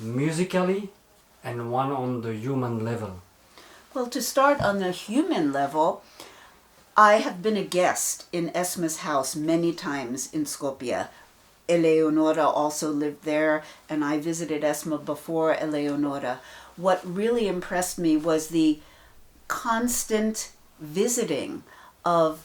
musically and one on the human level? Well, to start on the human level, I have been a guest in Esma's house many times in Skopje. Eleonora also lived there, and I visited Esma before Eleonora. What really impressed me was the constant visiting of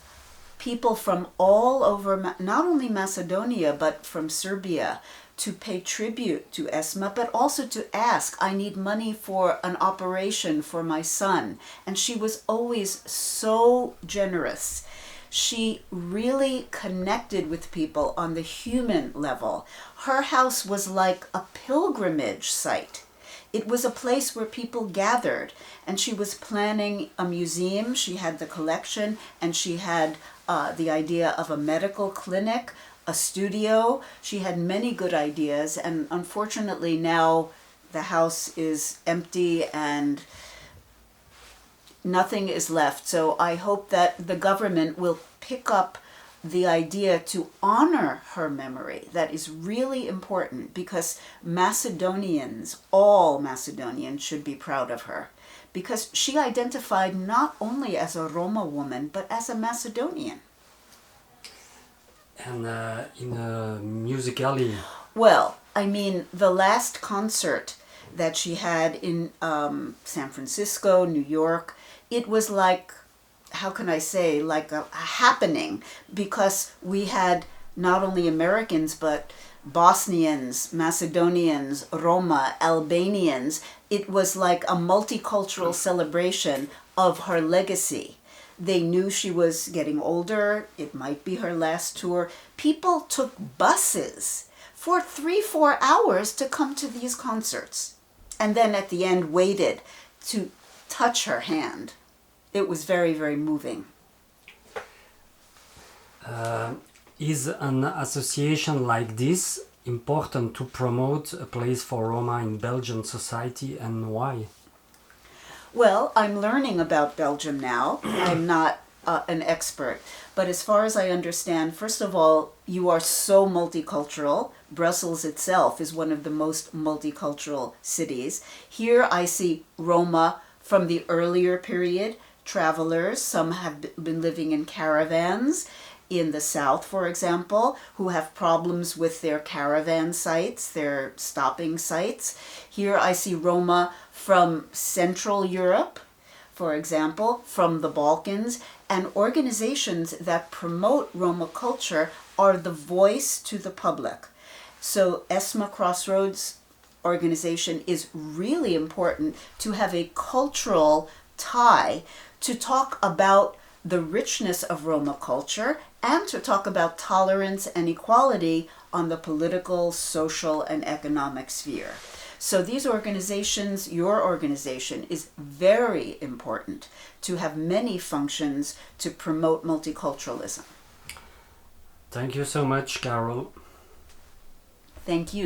people from all over, not only Macedonia, but from Serbia, to pay tribute to Esma, but also to ask, I need money for an operation for my son. And she was always so generous. She really connected with people on the human level. Her house was like a pilgrimage site. It was a place where people gathered, and she was planning a museum. She had the collection, and she had the idea of a medical clinic, a studio. She had many good ideas, and unfortunately now the house is empty and nothing is left. So I hope that the government will pick up the idea to honor her memory. That is really important, because Macedonians, all Macedonians, should be proud of her, because she identified not only as a Roma woman, but as a Macedonian. And musically? Well, I mean, the last concert that she had in San Francisco, New York, it was like, how can I say, like a happening, because we had not only Americans, but Bosnians, Macedonians, Roma, Albanians. It was like a multicultural celebration of her legacy. They knew she was getting older. It might be her last tour. People took buses for 3-4 hours to come to these concerts, and then at the end waited to touch her hand. It was very, very moving. Is an association like this important to promote a place for Roma in Belgian society, and why? Well, I'm learning about Belgium now. I'm not an expert. But as far as I understand, first of all, you are so multicultural. Brussels itself is one of the most multicultural cities. Here I see Roma from the earlier period, travelers. Some have been living in caravans in the south, for example, who have problems with their caravan sites, their stopping sites. Here I see Roma from Central Europe, for example, from the Balkans, and organizations that promote Roma culture are the voice to the public. So ESMA Crossroads organization is really important to have a cultural tie to talk about the richness of Roma culture and to talk about tolerance and equality on the political, social, and economic sphere. So these organizations, your organization, is very important to have many functions to promote multiculturalism. Thank you so much, Carol. Thank you.